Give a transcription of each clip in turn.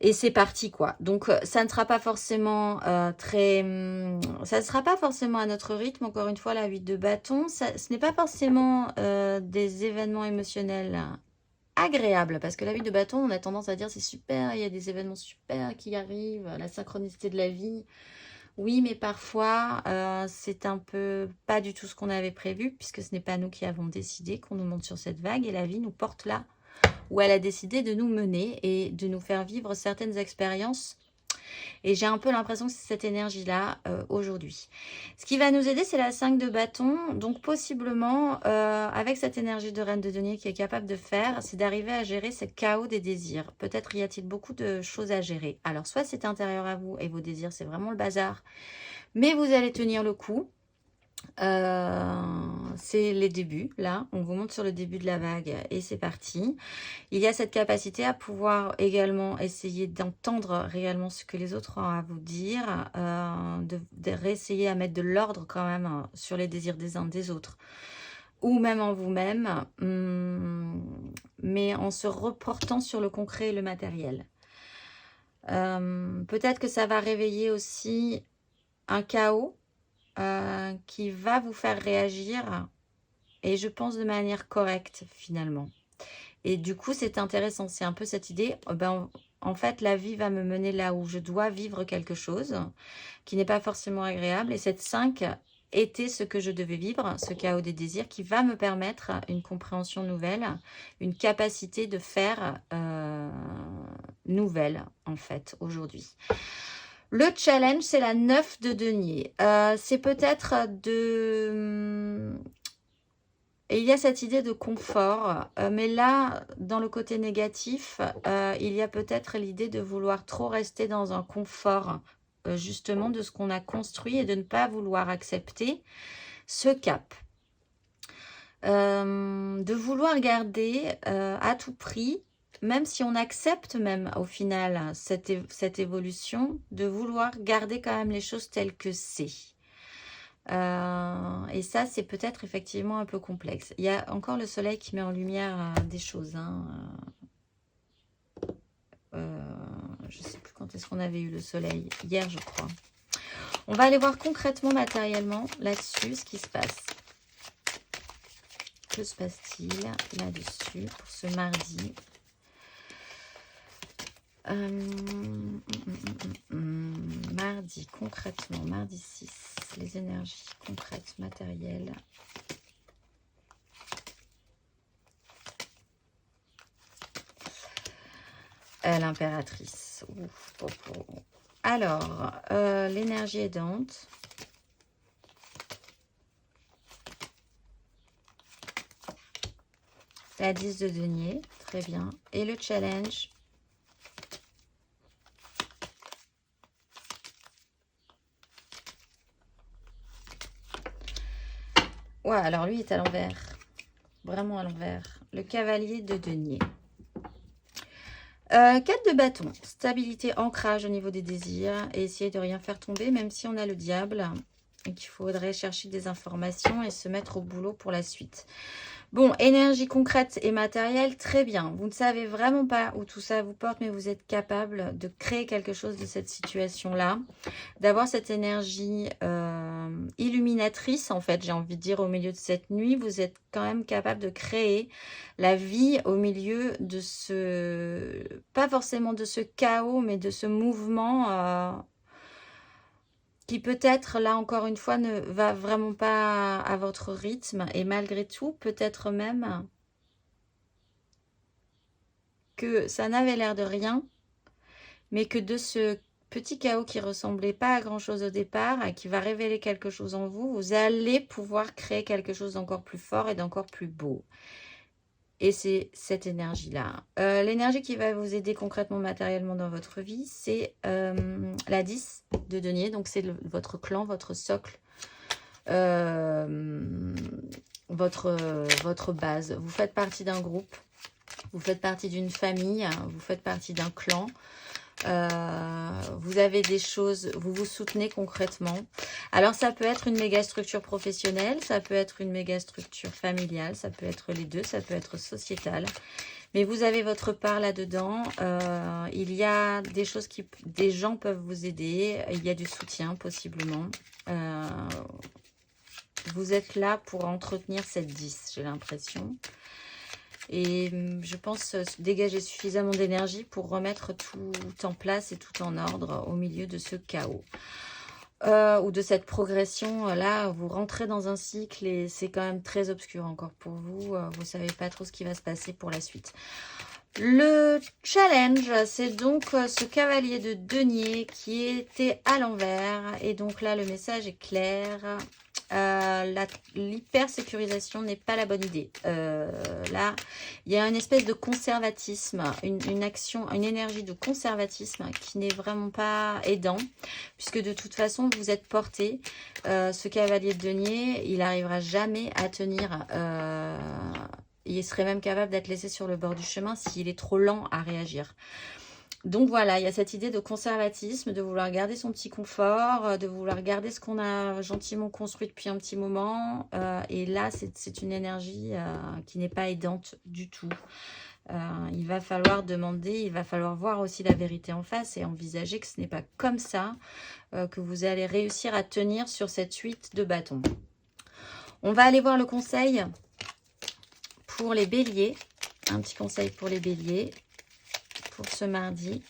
Et c'est parti, quoi. Donc, ça ne sera pas forcément ça ne sera pas forcément à notre rythme. Encore une fois, la 8 de bâton, ce n'est pas forcément des événements émotionnels agréables. Parce que la 8 de bâton, on a tendance à dire c'est super, il y a des événements super qui arrivent, la synchronicité de la vie. Oui, mais parfois, c'est un peu pas du tout ce qu'on avait prévu, puisque ce n'est pas nous qui avons décidé qu'on nous monte sur cette vague, et la vie nous porte là où elle a décidé de nous mener et de nous faire vivre certaines expériences. Et j'ai un peu l'impression que c'est cette énergie-là aujourd'hui. Ce qui va nous aider, c'est la 5 de bâton. Donc possiblement, avec cette énergie de reine de denier qui est capable de faire, c'est d'arriver à gérer ce chaos des désirs. Peut-être y a-t-il beaucoup de choses à gérer. Alors soit c'est intérieur à vous et vos désirs, c'est vraiment le bazar. Mais vous allez tenir le coup. C'est les débuts, là. On vous montre sur le début de la vague et c'est parti. Il y a cette capacité à pouvoir également essayer d'entendre réellement ce que les autres ont à vous dire, de réessayer à mettre de l'ordre quand même sur les désirs des uns des autres, ou même en vous-même, mais en se reportant sur le concret et le matériel. Peut-être que ça va réveiller aussi un chaos qui va vous faire réagir, et je pense de manière correcte finalement. Et du coup, c'est intéressant, c'est un peu cette idée, en fait, la vie va me mener là où je dois vivre quelque chose qui n'est pas forcément agréable. Et cette 5 était ce que je devais vivre, ce chaos des désirs, qui va me permettre une compréhension nouvelle, une capacité de faire nouvelle, en fait, aujourd'hui. Le challenge, c'est la 9 de denier. C'est peut-être de... Et il y a cette idée de confort, mais là, dans le côté négatif, il y a peut-être l'idée de vouloir trop rester dans un confort, justement, de ce qu'on a construit et de ne pas vouloir accepter ce cap. De vouloir garder à tout prix, même si on accepte même au final cette évolution, de vouloir garder quand même les choses telles que c'est. Et ça, c'est peut-être effectivement un peu complexe. Il y a encore le soleil qui met en lumière des choses. Je ne sais plus quand est-ce qu'on avait eu le soleil. Hier, je crois. On va aller voir concrètement, matériellement, là-dessus, ce qui se passe. Que se passe-t-il là-dessus pour ce mardi ? Mardi, concrètement, mardi 6, les énergies concrètes, matérielles. L'impératrice. Alors, l'énergie aidante. La 10 de denier, très bien. Et le challenge. Ouais, alors lui est à l'envers. Vraiment à l'envers. Le cavalier de denier. 4 de bâton. Stabilité, ancrage au niveau des désirs. Et essayer de rien faire tomber, même si on a le diable. Et qu'il faudrait chercher des informations et se mettre au boulot pour la suite. Bon, énergie concrète et matérielle, très bien. Vous ne savez vraiment pas où tout ça vous porte, mais vous êtes capable de créer quelque chose de cette situation-là. D'avoir cette énergie illuminatrice, en fait, j'ai envie de dire, au milieu de cette nuit. Vous êtes quand même capable de créer la vie au milieu de ce... Pas forcément de ce chaos, mais de ce mouvement... qui peut-être, là encore une fois, ne va vraiment pas à votre rythme. Et malgré tout, peut-être même que ça n'avait l'air de rien, mais que de ce petit chaos qui ressemblait pas à grand-chose au départ, et qui va révéler quelque chose en vous, vous allez pouvoir créer quelque chose d'encore plus fort et d'encore plus beau. Et c'est cette énergie-là. L'énergie qui va vous aider concrètement, matériellement dans votre vie, c'est la 10 de denier. Donc, c'est votre clan, votre socle, votre base. Vous faites partie d'un groupe, vous faites partie d'une famille, vous faites partie d'un clan. Vous avez des choses, vous vous soutenez concrètement. Alors ça peut être une méga structure professionnelle, ça peut être une méga structure familiale, ça peut être les deux, ça peut être sociétale. Mais vous avez votre part là-dedans. Il y a des choses des gens peuvent vous aider. Il y a du soutien possiblement. Vous êtes là pour entretenir cette 10, j'ai l'impression. Et je pense dégager suffisamment d'énergie pour remettre tout en place et tout en ordre au milieu de ce chaos. Ou de cette progression. Là, vous rentrez dans un cycle et c'est quand même très obscur encore pour vous. Vous ne savez pas trop ce qui va se passer pour la suite. Le challenge, c'est donc ce cavalier de denier qui était à l'envers. Et donc là, le message est clair. L'hyper-sécurisation n'est pas la bonne idée. Là, il y a une espèce de conservatisme, une action, une énergie de conservatisme qui n'est vraiment pas aidant, puisque de toute façon, vous êtes porté. Ce cavalier de denier, il n'arrivera jamais à tenir... il serait même capable d'être laissé sur le bord du chemin s'il est trop lent à réagir. Donc voilà, il y a cette idée de conservatisme, de vouloir garder son petit confort, de vouloir garder ce qu'on a gentiment construit depuis un petit moment. Et là, c'est une énergie qui n'est pas aidante du tout. Il va falloir demander, il va falloir voir aussi la vérité en face et envisager que ce n'est pas comme ça que vous allez réussir à tenir sur cette 8 de bâton. On va aller voir le conseil pour les béliers. Un petit conseil pour les béliers. Pour ce mardi.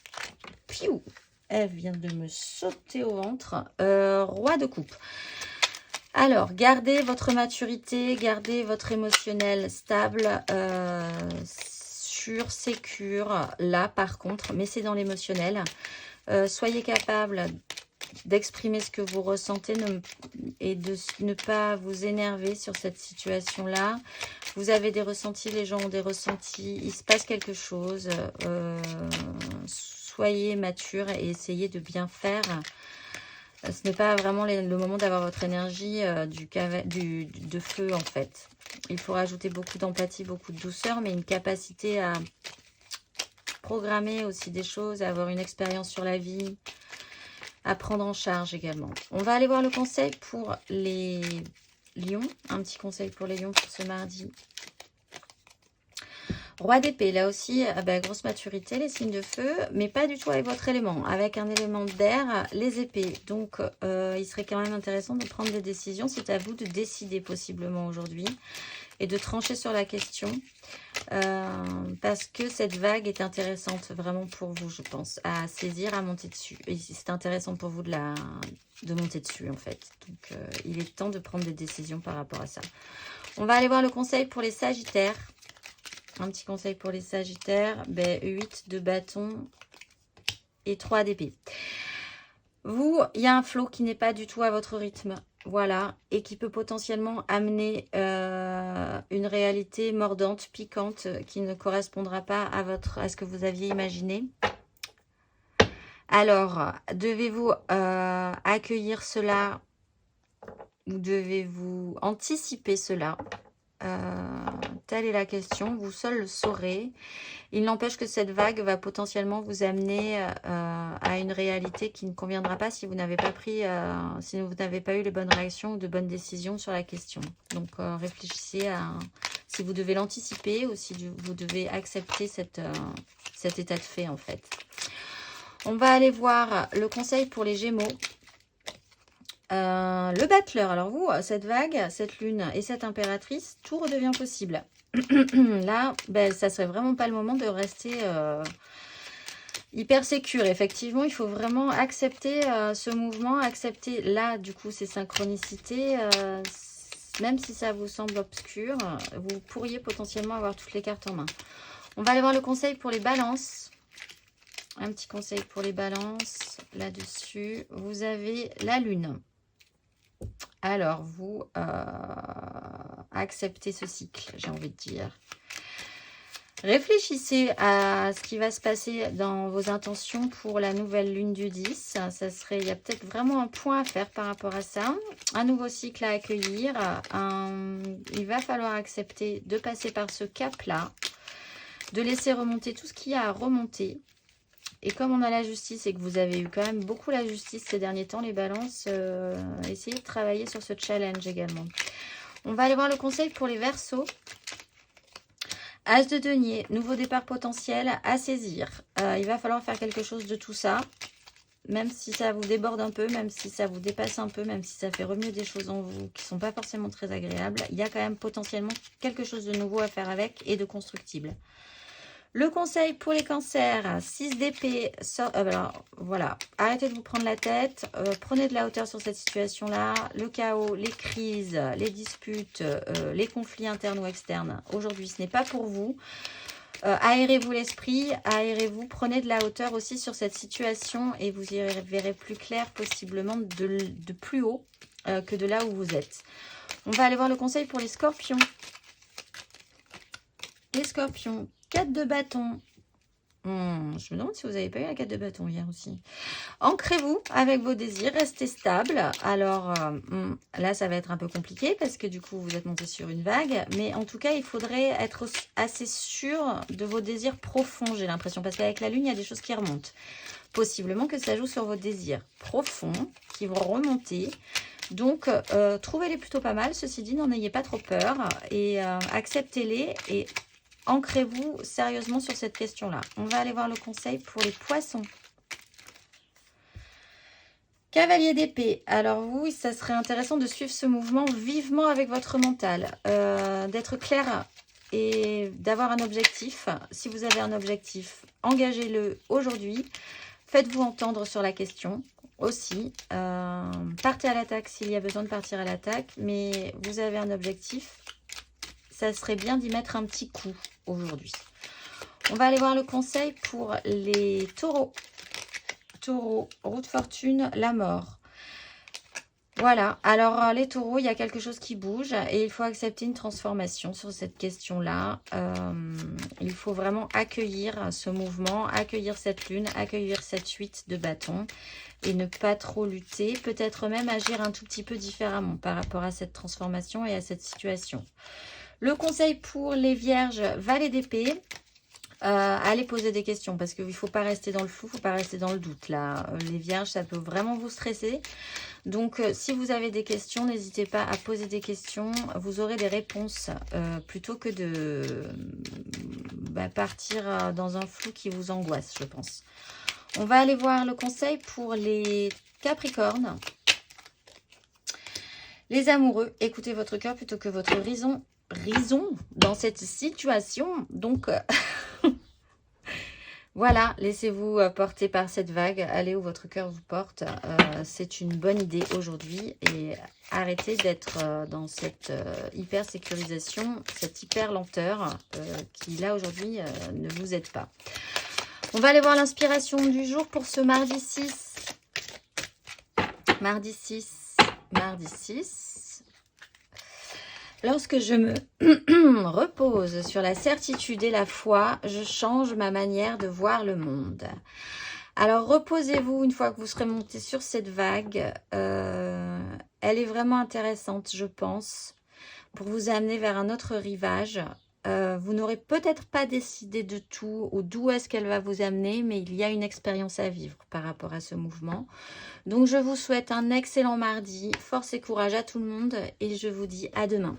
Piou, elle vient de me sauter au ventre. Roi de coupe. Alors, gardez votre maturité, gardez votre émotionnel stable, sûr, sécure. Là, par contre, mais c'est dans l'émotionnel. Soyez capable d'exprimer ce que vous ressentez et de ne pas vous énerver sur cette situation-là. Vous avez des ressentis, les gens ont des ressentis, il se passe quelque chose. Soyez mature et essayez de bien faire. Ce n'est pas vraiment le moment d'avoir votre énergie de feu en fait. Il faut rajouter beaucoup d'empathie, beaucoup de douceur, mais une capacité à programmer aussi des choses, à avoir une expérience sur la vie, à prendre en charge également. On va aller voir le conseil pour les lions. Un petit conseil pour les lions pour ce mardi. Roi d'épée, là aussi, grosse maturité, les signes de feu, mais pas du tout avec votre élément. Avec un élément d'air, les épées. Donc, il serait quand même intéressant de prendre des décisions. C'est à vous de décider possiblement aujourd'hui et de trancher sur la question. Parce que cette vague est intéressante vraiment pour vous, je pense, à saisir, à monter dessus. Et c'est intéressant pour vous de monter dessus, en fait. Donc, il est temps de prendre des décisions par rapport à ça. On va aller voir le conseil pour les sagittaires. Un petit conseil pour les sagittaires. 8 de bâton et 3 d'épée. Vous, il y a un flow qui n'est pas du tout à votre rythme. Voilà, et qui peut potentiellement amener une réalité mordante, piquante, qui ne correspondra pas à ce que vous aviez imaginé. Alors, devez-vous accueillir cela ou devez-vous anticiper cela? Telle est la question, vous seul le saurez. Il n'empêche que cette vague va potentiellement vous amener à une réalité qui ne conviendra pas si vous n'avez pas si vous n'avez pas eu les bonnes réactions ou de bonnes décisions sur la question. Donc réfléchissez à si vous devez l'anticiper ou si vous devez accepter cet état de fait en fait. On va aller voir le conseil pour les Gémeaux. Le battleur, alors vous, cette vague, cette lune et cette impératrice, tout redevient possible. Là, ça serait vraiment pas le moment de rester hyper sécure. Effectivement, il faut vraiment accepter ce mouvement, accepter là, du coup, ces synchronicités. Même si ça vous semble obscur, vous pourriez potentiellement avoir toutes les cartes en main. On va aller voir le conseil pour les balances. Un petit conseil pour les balances là-dessus. Vous avez la lune. Alors, vous acceptez ce cycle, j'ai envie de dire. Réfléchissez à ce qui va se passer dans vos intentions pour la nouvelle lune du 10. Il y a peut-être vraiment un point à faire par rapport à ça. Un nouveau cycle à accueillir. Il va falloir accepter de passer par ce cap-là, de laisser remonter tout ce qu'il y a à remonter. Et comme on a la justice et que vous avez eu quand même beaucoup la justice ces derniers temps, les balances, essayez de travailler sur ce challenge également. On va aller voir le conseil pour les Verseaux. As de denier, nouveau départ potentiel à saisir. Il va falloir faire quelque chose de tout ça. Même si ça vous déborde un peu, même si ça vous dépasse un peu, même si ça fait remuer des choses en vous qui ne sont pas forcément très agréables, il y a quand même potentiellement quelque chose de nouveau à faire avec et de constructible. Le conseil pour les cancers, 6 d'épée, voilà, arrêtez de vous prendre la tête, prenez de la hauteur sur cette situation-là, le chaos, les crises, les disputes, les conflits internes ou externes. Aujourd'hui, ce n'est pas pour vous. Aérez-vous l'esprit, aérez-vous, prenez de la hauteur aussi sur cette situation et vous y verrez plus clair possiblement de plus haut que de là où vous êtes. On va aller voir le conseil pour les scorpions. Les scorpions, 4 de bâton. Je me demande si vous n'avez pas eu la 4 de bâton hier aussi. Ancrez-vous avec vos désirs, restez stable. Alors là, ça va être un peu compliqué parce que du coup, vous êtes monté sur une vague. Mais en tout cas, il faudrait être assez sûr de vos désirs profonds, j'ai l'impression. Parce qu'avec la lune, il y a des choses qui remontent. Possiblement que ça joue sur vos désirs profonds qui vont remonter. Donc, trouvez-les plutôt pas mal. Ceci dit, n'en ayez pas trop peur et acceptez-les et ancrez-vous sérieusement sur cette question-là. On va aller voir le conseil pour les poissons. Cavalier d'épée. Alors oui, ça serait intéressant de suivre ce mouvement vivement avec votre mental. D'être clair et d'avoir un objectif. Si vous avez un objectif, engagez-le aujourd'hui. Faites-vous entendre sur la question aussi. Partez à l'attaque s'il y a besoin de partir à l'attaque. Mais vous avez un objectif. Ça serait bien d'y mettre un petit coup aujourd'hui. On va aller voir le conseil pour les taureaux. Taureau, roue de fortune, la mort. Voilà, alors les taureaux, il y a quelque chose qui bouge et il faut accepter une transformation sur cette question-là. Il faut vraiment accueillir ce mouvement, accueillir cette lune, accueillir cette 8 de bâton et ne pas trop lutter. Peut-être même agir un tout petit peu différemment par rapport à cette transformation et à cette situation. Le conseil pour les vierges, valet d'épée. Allez poser des questions parce qu'il ne faut pas rester dans le flou, il ne faut pas rester dans le doute. Là, les vierges, ça peut vraiment vous stresser. Donc, si vous avez des questions, n'hésitez pas à poser des questions. Vous aurez des réponses plutôt que de partir dans un flou qui vous angoisse, je pense. On va aller voir le conseil pour les capricornes. Les amoureux, écoutez votre cœur plutôt que votre raison dans cette situation. Donc, voilà, laissez-vous porter par cette vague. Allez où votre cœur vous porte. C'est une bonne idée aujourd'hui. Et arrêtez d'être dans cette hyper sécurisation, cette hyper lenteur qui, là, aujourd'hui, ne vous aide pas. On va aller voir l'inspiration du jour pour ce mardi 6. Mardi 6. Mardi 6. Lorsque je me repose sur la certitude et la foi, je change ma manière de voir le monde. Alors, reposez-vous une fois que vous serez monté sur cette vague. Elle est vraiment intéressante, je pense, pour vous amener vers un autre rivage. Vous n'aurez peut-être pas décidé de tout ou d'où est-ce qu'elle va vous amener, mais il y a une expérience à vivre par rapport à ce mouvement. Donc, je vous souhaite un excellent mardi. Force et courage à tout le monde et je vous dis à demain.